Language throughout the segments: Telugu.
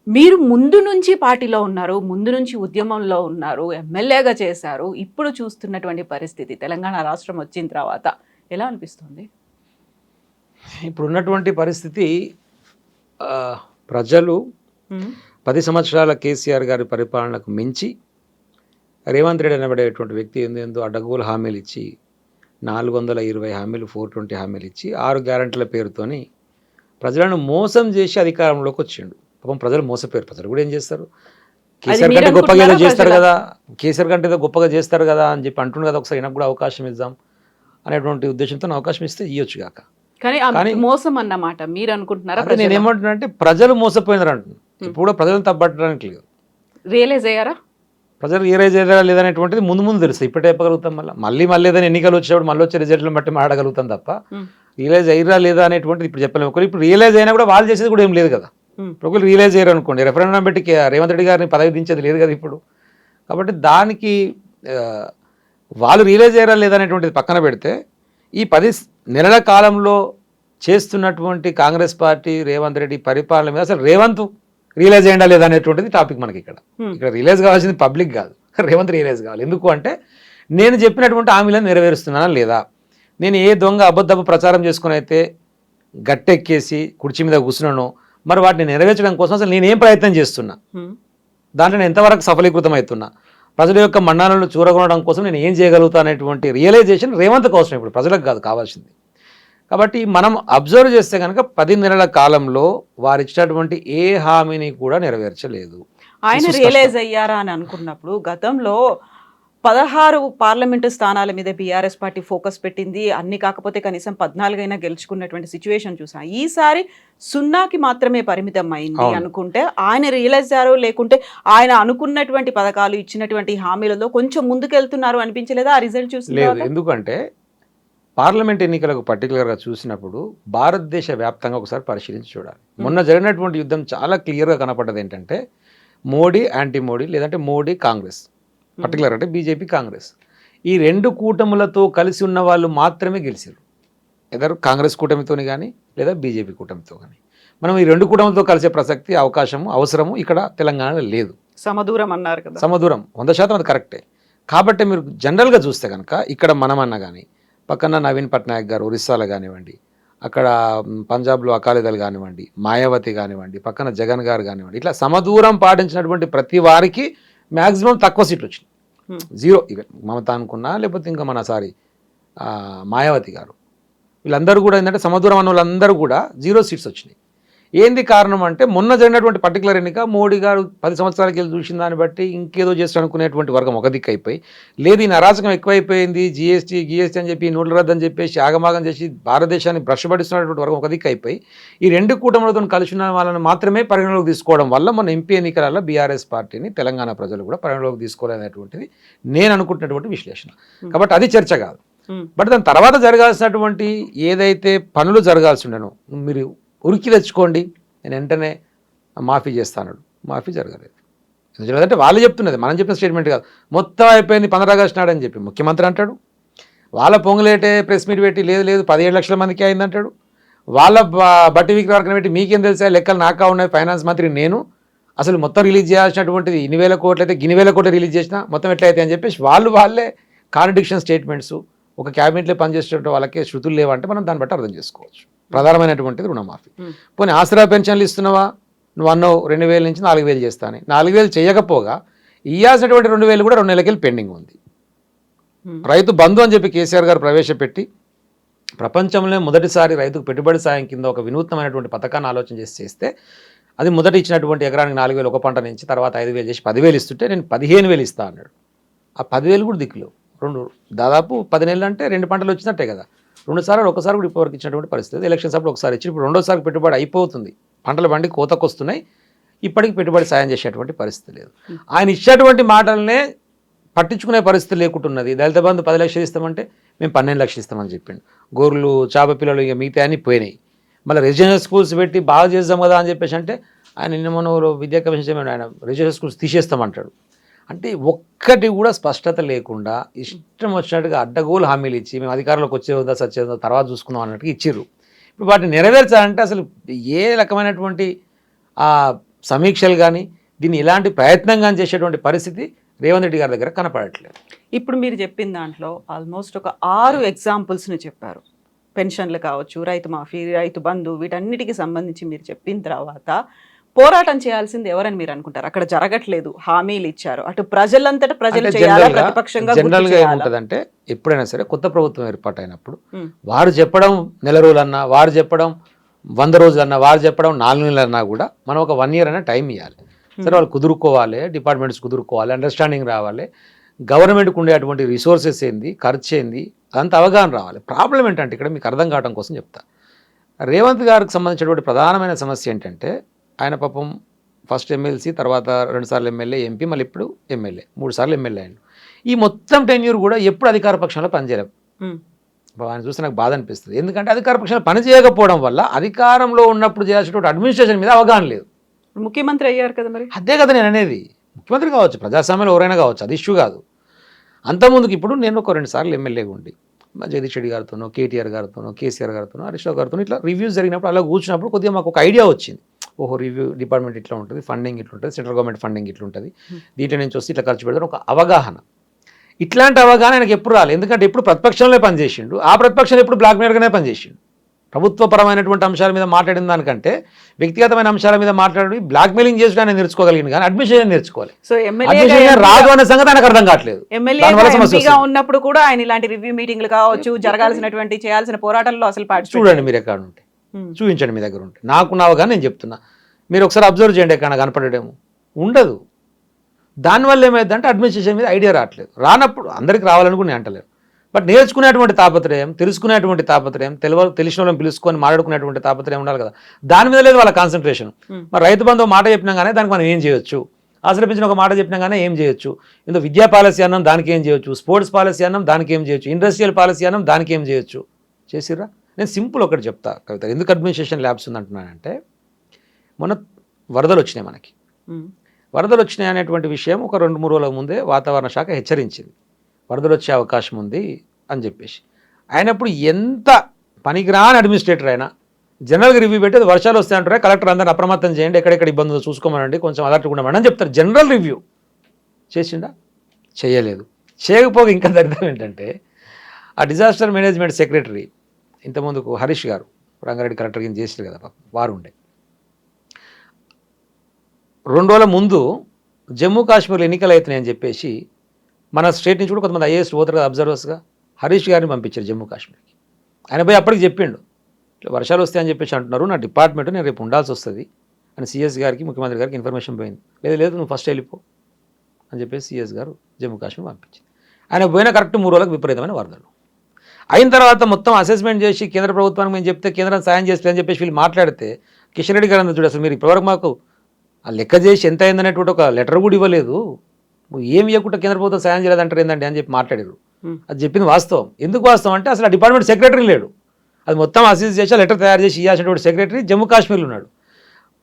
మీరు ముందు నుంచి పార్టీలో ఉన్నారు. ముందు నుంచి ఉద్యమంలో ఉన్నారు. ఎమ్మెల్యేగా చేశారు. ఇప్పుడు చూస్తున్నటువంటి పరిస్థితి తెలంగాణ రాష్ట్రం వచ్చిన తర్వాత ఎలా అనిపిస్తుంది? ఇప్పుడున్నటువంటి పరిస్థితి ఆహ్, ప్రజలు హ్మ్. 10 సంవత్సరాల కేసీఆర్ గారి పరిపాలనకు మించి రేవంత్ రెడ్డి అనబడేటువంటి వ్యక్తి ఏందేందో అడ్డగోలు హామీలిచ్చి 420 హామీలు, 420 హామీలిచ్చి 6 గ్యారంటీల పేరుతోని ప్రజలను మోసం చేసి అధికారంలోకి వచ్చిండు. పాపం ప్రజలు మోసపోయారు. ప్రజలు కూడా ఏం చేస్తారు? అది కేసీఆర్ మీరు కంటే గొప్పగా ఏదో అనుకుంటున్నారా చేస్తారు ప్రజలా? కదా! కేసీఆర్ కంటే ఏదో గొప్పగా చేస్తారు కదా! అని చెప్పి అంటుండు కదా! ఒకసారి ఈయనకు కూడా అవకాశం ఇద్దాం అనేటువంటి ఉద్దేశంతోని అవకాశం ఇస్తే ఇయ్యొచ్చు గాక. కానీ కానీ మోసం అన్నమాట. మీరు అనుకుంటున్నారా అదే ప్రజలా? నేనేమంటున్నానంటే ప్రజలు మోసపోయినారు అంటున్నాను. ఇప్పుడు కూడా ప్రజలను తప్పట్టడానికి లేదు. రియలైజ్ అయ్యారా? ప్రజలు రియలైజ్ అయ్యారా లేదనేటువంటిది ముందు ముందు తెలుస్తుంది. ఇప్పుడే చెప్పగలుగుతాం మళ్ళీ ఏదైనా ఎన్నికలు వచ్చేప్పుడు మళ్ళీ వచ్చే రిజల్ట్లను బట్టి మాట్లాడగలుగుతాం తప్ప హ్మ్. రియలైజ్ అయ్యారా లేదా అనేటువంటిది ఇప్పుడు చెప్పలేము. ఒకవేళ ఇప్పుడు రియలైజ్ అయినా కూడా వాళ్ళు చేసేది కూడా ఏం లేదు కదా. హ్మ్. ఇప్పుడు ఒకవేళ రియలైజ్ అయ్యారు అనుకోండి, రెఫరెండం పెట్టి రేవంత్ రెడ్డి గారిని పదవి దించేది లేదు కదా ఇప్పుడు. కాబట్టి దానికి వాళ్ళు రియలైజ్ అయ్యారా లేదా అనేటువంటిది పక్కన పెడితే ఈ 10 నెలల కాలంలో చేస్తున్నటువంటి కాంగ్రెస్ పార్టీ రేవంత్ రెడ్డి పరిపాలన మీద అసలు రేవంత్ రియలైజ్ అయ్యండా లేదా అనేటువంటిది టాపిక్ మనకి ఇక్కడ. ఇక్కడ రియలైజ్ కావాల్సింది పబ్లిక్ కాదు, రేవంత్ రియలైజ్ కావాలి. ఎందుకు అంటే నేను చెప్పినటువంటి హామీలను నెరవేరుస్తున్నానా లేదా, నేను ఏ దొంగ అబద్ధపు ప్రచారం చేసుకుని అయితే గట్టెక్కేసి కుర్చీ మీద కూర్చున్నానో మరి వాటిని నెరవేర్చడం కోసం అసలు నేనేం ప్రయత్నం చేస్తున్నా, దాంట్లో నేను ఎంతవరకు సఫలీకృతం అవుతున్నా, ప్రజల యొక్క మన్నాలను చూరగొనడం కోసం నేను ఏం చేయగలుగుతా అనేటువంటి రియలైజేషన్ రేవంత్కి అవసరం, ఇప్పుడు ప్రజలకు కాదు కావాల్సింది. కాబట్టి మనం అబ్జర్వ్ చేస్తే కనుక 10 నెలల కాలంలో వారు ఇచ్చినటువంటి ఏ హామీని కూడా నెరవేర్చలేదు. ఆయన రియలైజ్ అయ్యారా అని అనుకున్నప్పుడు గతంలో 16 పార్లమెంటు స్థానాల మీద బీఆర్ఎస్ పార్టీ ఫోకస్ పెట్టింది. అన్ని కాకపోతే కనీసం 14 అయినా గెలుచుకున్నటువంటి సిచ్యువేషన్ చూసాం. ఈసారి 0కి మాత్రమే పరిమితం అయింది అనుకుంటే ఆయన రియలైజ్ అయ్యారు, లేకుంటే ఆయన అనుకున్నటువంటి పథకాలు ఇచ్చినటువంటి హామీలలో కొంచెం ముందుకెళ్తున్నారు అనిపించలేదా ఆ రిజల్ట్ చూసిన లేదు. తర్వాత? ఎందుకంటే పార్లమెంట్ ఎన్నికలకు పర్టికులర్గా చూసినప్పుడు భారతదేశ వ్యాప్తంగా ఒకసారి పరిశీలించి చూడాలి. మొన్న జరిగినటువంటి యుద్ధం చాలా క్లియర్గా కనపడ్డది ఏంటంటే మోడీ యాంటీ మోడీ, లేదంటే మోడీ కాంగ్రెస్, పర్టికులర్ అంటే బీజేపీ కాంగ్రెస్, ఈ 2 కూటములతో కలిసి ఉన్న వాళ్ళు మాత్రమే గెలిచారు. ఎదరు కాంగ్రెస్ కూటమితోని కానీ లేదా బీజేపీ కూటమితో కానీ. మనం ఈ 2 కూటములతో కలిసే ప్రసక్తి, అవకాశము, అవసరము ఇక్కడ తెలంగాణలో లేదు. సమదూరం అన్నారు కదా. సమదూరం 100% అది కరెక్టే. కాబట్టి మీరు జనరల్గా చూస్తే కనుక ఇక్కడ మనమన్నా కానీ పక్కన నవీన్ పట్నాయక్ గారు ఒరిస్సాలో కానివ్వండి, అక్కడ పంజాబ్లో అకాలీదళ్ కానివ్వండి, మాయావతి కానివ్వండి, పక్కన జగన్ గారు కానివ్వండి, ఇట్లా సమదూరం పాటించినటువంటి ప్రతి వారికి మ్యాక్సిమం తక్కువ సీట్లు వచ్చినాయి. 0 ఇక మమత అనుకున్నా, లేకపోతే ఇంకా మన మాయావతి గారు, వీళ్ళందరూ కూడా ఏంటంటే సమదూరం అన్న వాళ్ళందరూ కూడా 0 సీట్స్ వచ్చినాయి. ఏంది కారణం అంటే మొన్న జరిగినటువంటి పర్టికులర్ ఎన్నిక మోడీ గారు 10 సంవత్సరాలకి వెళ్ళి చూసిన దాన్ని బట్టి ఇంకేదో చేస్తాడు అనుకునేటువంటి వర్గం ఒక దిక్కు అయిపోయి, లేదు ఈ అరాచకం ఎక్కువైపోయింది, జిఎస్టీ అని చెప్పి నోట్ల రద్దు అని చెప్పేసి ఆగమాగం చేసి భారతదేశాన్ని భ్రష్పడిస్తున్నటువంటి వర్గం ఒక దిక్కు అయిపోయి ఈ 2 కూటములతో కలిసిన వాళ్ళని మాత్రమే పరిగణలోకి తీసుకోవడం వల్ల మన ఎంపీ ఎన్నికలలో బీఆర్ఎస్ పార్టీని తెలంగాణ ప్రజలు కూడా పరిగణలోకి తీసుకోలేనటువంటిది నేను అనుకుంటున్నటువంటి విశ్లేషణ. కాబట్టి అది చర్చ కాదు. బట్ దాని తర్వాత జరగాల్సినటువంటి ఏదైతే పనులు జరగాల్సి ఉండను, మీరు ఉరికి తెచ్చుకోండి నేను వెంటనే మాఫీ చేస్తాను, మాఫీ జరగలేదు. ఎందుకంటే వాళ్ళు చెప్తున్నది, మనం చెప్పిన స్టేట్మెంట్ కాదు. మొత్తం అయిపోయింది 15 ఆగస్టు నాడు అని చెప్పి ముఖ్యమంత్రి అంటాడు. వాళ్ళ పొంగులేటే ప్రెస్ మీట్ పెట్టి లేదు 17 లక్షల మందికి అయిందంటాడు. వాళ్ళ బట్టి విక్రవర్గం పెట్టి మీకేం తెలుసా లెక్కలు నాకా ఉన్నాయి, ఫైనాన్స్ మంత్రి నేను, అసలు మొత్తం రిలీజ్ చేయాల్సినటువంటిది ఇన్ని వేల కోట్లు అయితే గిన్ని వేల కోట్లు రిలీజ్ చేసినా మొత్తం ఎట్లయితే అని చెప్పేసి వాళ్ళే కాంట్రడిక్షన్ స్టేట్మెంట్స్, ఒక క్యాబినెట్లో పనిచేసేటువంటి వాళ్ళకే శృతులు లేవంటే మనం దాన్ని బట్టి అర్థం చేసుకోవచ్చు. ప్రధానమైనటువంటిది రుణమాఫీ. పోనీ ఆసరా పెన్షన్లు ఇస్తున్నావా, నువ్వు అన్నావు 2000 నుంచి 4000 చేస్తాను, 4000 చేయకపోగా ఇవ్వాల్సినటువంటి 2000 కూడా 2 నెలలకి పెండింగ్ ఉంది. రైతు బంధు అని చెప్పి కేసీఆర్ గారు ప్రవేశపెట్టి ప్రపంచంలో మొదటిసారి రైతుకు పెట్టుబడి సాయం కింద ఒక వినూత్నమైనటువంటి పథకాన్ని ఆలోచన చేస్తే అది మొదట ఇచ్చినటువంటి ఎకరానికి 4000 ఒక పంట నుంచి తర్వాత 5000 చేసి 10,000 ఇస్తుంటే నేను 15,000 ఇస్తా అన్నాడు. ఆ 10,000 కూడా దిక్కులు దాదాపు 10 నెలలు అంటే 2 పంటలు వచ్చినట్టే కదా. 2 సార్లు ఒకసారి కూడా ఇప్పటివరకు ఇచ్చినటువంటి పరిస్థితి. ఎలక్షన్స్ అప్పుడు ఒకసారి ఇచ్చి ఇప్పుడు 2వ పెట్టుబడి అయిపోతుంది, పంటల బండి కోతకు వస్తున్నాయి, ఇప్పటికి పెట్టుబడి సాయం చేసేటువంటి పరిస్థితి లేదు. ఆయన ఇచ్చేటువంటి మాటలనే పట్టించుకునే పరిస్థితి లేకుంటున్నది. దళిత బంధు 10 లక్షలు ఇస్తామంటే మేము 12 లక్షలు ఇస్తామని చెప్పిండు. గోర్లు చేప పిల్లలు ఇక మిగతా అన్నీ పోయినాయి. మళ్ళీ రెసిడెన్షియల్ స్కూల్స్ పెట్టి బాగా చేద్దాం కదా అని చెప్పేసి అంటే ఆయన నిన్న మన విద్యా కమిషన్ ఆయన రెసిడెన్షియల్ స్కూల్స్ తీసేస్తామంటాడు. అంటే ఒక్కటి కూడా స్పష్టత లేకుండా ఇష్టం వచ్చినట్టుగా అడ్డగోలు హామీలు ఇచ్చి మేము అధికారంలోకి వచ్చేదా సచ్చేదా తర్వాత చూసుకుందాం అన్నట్టుగా ఇచ్చిర్రు. ఇప్పుడు వాటిని నెరవేర్చాలంటే అసలు ఏ రకమైనటువంటి సమీక్షలు కానీ దీన్ని ఇలాంటి ప్రయత్నం కానీ చేసేటువంటి పరిస్థితి రేవంత్ రెడ్డి గారి దగ్గర కనపడట్లేదు. ఇప్పుడు మీరు చెప్పిన దాంట్లో ఆల్మోస్ట్ ఒక 6 ఎగ్జాంపుల్స్ని చెప్పారు. పెన్షన్లు కావచ్చు, రైతు మాఫీ, రైతు బంధు, వీటన్నిటికీ సంబంధించి మీరు చెప్పిన తర్వాత పోరాటం చేయాల్సింది ఎవరని మీరు అనుకుంటారు? అక్కడ జరగట్లేదు, హామీలు ఇచ్చారు, అటు ప్రజలంతటా ప్రజలు చేయాలా, ప్రతిపక్షంగా జనరల్గా ఏముంటుందంటే ఎప్పుడైనా సరే కొత్త ప్రభుత్వం ఏర్పాటైనప్పుడు వారు చెప్పడం నెల రోజులన్నా, వారు చెప్పడం 100 రోజులన్నా, వారు చెప్పడం 4 నెలలన్నా కూడా మనం ఒక 1 ఇయర్ అనే టైం ఇవ్వాలి. సరే వాళ్ళు కుదురుకోవాలి, డిపార్ట్మెంట్స్ కుదురుకోవాలి, అండర్స్టాండింగ్ రావాలి, గవర్నమెంట్కి ఉండేటువంటి రిసోర్సెస్ ఏంది, ఖర్చు ఏంది, అదంతా అవగాహన రావాలి. ప్రాబ్లం ఏంటంటే ఇక్కడ మీకు అర్థం కావడం కోసం చెప్తా. రేవంత్ గారికి సంబంధించినటువంటి ప్రధానమైన సమస్య ఏంటంటే ఆయన పాపం ఫస్ట్ ఎమ్మెల్సీ, తర్వాత 2 సార్లు ఎమ్మెల్యే, ఎంపీ, మళ్ళీ ఇప్పుడు ఎమ్మెల్యే, 3 సార్లు ఎమ్మెల్యే అయ్యాడు. ఈ మొత్తం టెన్యూర్ కూడా ఎప్పుడు అధికార పక్షంలో పనిచేయలేం. ఆయన చూస్తే నాకు బాధ అనిపిస్తుంది. ఎందుకంటే అధికార పక్షంలో పని చేయకపోవడం వల్ల అధికారంలో ఉన్నప్పుడు చేయాల్సినటువంటి అడ్మినిస్ట్రేషన్ మీద అవగాహన లేదు. ముఖ్యమంత్రి అయ్యారు కదా మరి. అదే కదా నేను అనేది. ముఖ్యమంత్రి కావచ్చు, ప్రజాస్వామ్యంలో ఎవరైనా కావచ్చు, అది ఇష్యూ కాదు. అంతకుముందుకి ఇప్పుడు నేను ఒక 2 సార్లు ఎమ్మెల్యేగా ఉండి జగదీష్ రెడ్డి గారితోనో, కేటీఆర్ గారితోనో, కేసీఆర్ గారితోనో, హరీష్ రావు గారితో ఇట్లా రివ్యూస్ జరిగినప్పుడు అలా కూర్చున్నప్పుడు కొద్దిగా మాకు ఒక ఐడియా వచ్చింది. ఓహో, రివ్యూ డిపార్ట్మెంట్ ఇట్లా ఉంటుంది, ఫండింగ్ ఇట్లా ఉంటుంది, సెంట్రల్ గవర్నమెంట్ ఫండింగ్ ఇట్లా ఉంటుంది, దీంట్లో నుంచి వస్తే ఇట్లా ఖర్చు పెడతాను, ఒక అవగాహన. ఇట్లాంటి అవగాహన ఆయనకు ఎప్పుడు రాలేదు. ఎందుకంటే ఎప్పుడు ప్రతిపక్షంలో పనిచేసిండు, ఆ ప్రతిపక్షంలో ఎప్పుడు బ్లాక్మెయిల్గానే పనిచేసిండు. ప్రభుత్వపరమైనటువంటి అంశాల మీద మాట్లాడిన దానికంటే వ్యక్తిగతమైన అంశాల మీద మాట్లాడి బ్లాక్మెయిలింగ్ చేసి ఆయన నేర్చుకోగలిగింది, కానీ అడ్మిషన్ నేర్చుకోవాలి. సో అడ్మిషన్ రాదు అనే సంగతి ఆయనకు అర్థం కావట్లేదు. ఎమ్మెల్యేగా ఉన్నప్పుడు కూడా ఆయన ఇలాంటి రివ్యూ మీటింగ్లు కావచ్చు, జరగాల్సినటువంటి చేయాల్సిన పోరాటాల్లో అసలు చూడండి, మీరు ఎక్కడ ఉంటే చూపించండి, మీ దగ్గర ఉంటే. నాకు అవగాహన నేను చెప్తున్నా, మీరు ఒకసారి అబ్జర్వ్ చేయండి, ఎక్కడ కనపడేమో ఉండదు. దానివల్ల ఏమైందంటే అడ్మినిస్ట్రేషన్ మీద ఐడియా రావట్లేదు. రానప్పుడు అందరికి రావాలనుకుని అంటలేరు, బట్ నేర్చుకునేటువంటి తాపత్రయం, తెలుసుకునేటువంటి తాపత్రయం, తెలిసిన వాళ్ళని పిలుచుకొని మాట్లాడుకునేటువంటి తాపత్రయం ఉండాలి కదా. దాని మీద లేదు వాళ్ళ కాన్సన్ట్రేషన్. మరి రైతు బంధు మాట చెప్పినా కానీ దానికి మనం ఏం చేయొచ్చు, ఆసరా పెంచిన ఒక మాట చెప్పినా కానీ ఏం చేయొచ్చు, ఇందులో విద్యా పాలసీ అన్నాం దానికి ఏం చేయొచ్చు, స్పోర్ట్స్ పాలసీ అన్నాం దానికి ఏం చేయొచ్చు, ఇండస్ట్రియల్ పాలసీ అన్నాం దానికి ఏం చేయొచ్చు. చేసిర్రా? నేను సింపుల్ ఒకటి చెప్తా కవిత, ఎందుకు అడ్మినిస్ట్రేషన్ ల్యాబ్స్ ఉందంటున్నానంటే మొన్న వరదలు వచ్చినాయి మనకి. వరదలు వచ్చినాయి అనేటువంటి విషయం ఒక 2-3 రోజుల ముందే వాతావరణ శాఖ హెచ్చరించింది, వరదలు వచ్చే అవకాశం ఉంది అని చెప్పేసి. అయినప్పుడు ఎంత పనికిరాని అడ్మినిస్ట్రేటర్ అయినా జనరల్గా రివ్యూ పెట్టి వర్షాలు వస్తాయంటారే, కలెక్టర్ అందరిని అప్రమత్తం చేయండి, ఎక్కడెక్కడ ఇబ్బందులు చూసుకోమనండి, కొంచెం అలర్ట్గా ఉండమని అని చెప్తారు. జనరల్ రివ్యూ చేసిండా? చేయలేదు. చేయకపోగా ఇంకా దరిద్రం ఏంటంటే ఆ డిజాస్టర్ మేనేజ్మెంట్ సెక్రటరీ ఇంతకుముందుకు హరీష్ గారు రంగారెడ్డి కలెక్టర్ కింద చేసారు కదా, వారు ఉండే 2 రోజుల ముందు జమ్మూ కాశ్మీర్లో ఎన్నికలు అవుతున్నాయని చెప్పేసి మన స్టేట్ నుంచి కూడా కొంతమంది ఐఏఎస్ పోతారు కదా అబ్జర్వర్స్గా, హరీష్ గారిని పంపించారు జమ్మూ కాశ్మీర్కి. ఆయన పోయి అప్పటికి చెప్పిండు, ఇట్లా వర్షాలు వస్తాయని చెప్పేసి అంటున్నారు, నా డిపార్ట్మెంట్ నేను రేపు ఉండాల్సి వస్తుంది అని సిఎస్ గారికి, ముఖ్యమంత్రి గారికి ఇన్ఫర్మేషన్ పోయింది. లేదు నువ్వు ఫస్ట్ వెళ్ళిపో అని చెప్పేసి సిఎస్ గారు జమ్మూ కాశ్మీర్ పంపించింది. ఆయన పోయిన కరెక్ట్ 3 రోజులకు విపరీతమైన వరదలు అయిన తర్వాత మొత్తం అసెస్మెంట్ చేసి కేంద్ర ప్రభుత్వానికి మేము చెప్తే కేంద్రం సాయం చేస్తలేదని చెప్పేసి వీళ్ళు మాట్లాడితే కిషన్ రెడ్డి గారు చూడు, అసలు మీరు ఇప్పటివరకు మాకు ఆ లెక్క చేసి ఎంత అయిందనేటువంటి ఒక లెటర్ కూడా ఇవ్వలేదు, ఏమి ఇవ్వకుండా కేంద్ర ప్రభుత్వం సాయం చేయలేదంటారు ఏంటండి అని చెప్పి మాట్లాడారు. అది చెప్పింది వాస్తవం. ఎందుకు వాస్తవం అంటే అసలు ఆ డిపార్ట్మెంట్ సెక్రటరీ లేడు, అది మొత్తం అసెస్ చేసి లెటర్ తయారు చేసి ఇవ్వాల్సినటువంటి సెక్రటరీ జమ్మూ కాశ్మీర్లో ఉన్నాడు.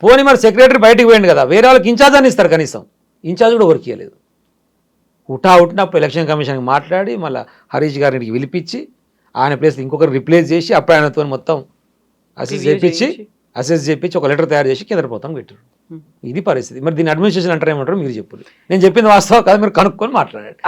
పోనీ మరి సెక్రటరీ బయటకు పోయింది కదా, వేరే వాళ్ళకి ఇన్ఛార్జ్ అని ఇస్తారు, కనీసం ఇన్ఛార్జ్ కూడా వర్క్ ఇవ్వలేదు. ఉట్టినప్పుడు ఎలక్షన్ కమిషన్కి మాట్లాడి మళ్ళీ హరీష్ గారికి పిలిపించి ఆయన ప్లేస్ ఇంకొకరు రిప్లేస్ చేసి అప్పుడు ఆయనతో మొత్తం అసెస్ చేయించి ఒక లెటర్ తయారు చేసి కేంద్ర ప్రభుత్వం పెట్టారు. ఇది పరిస్థితి. మరి దీన్ని అడ్మినిస్ట్రేషన్ అంటారు ఏమంటారు మీరు చెప్పండి. నేను చెప్పింది వాస్తవం కాదు, మీరు కనుక్కొని మాట్లాడండి.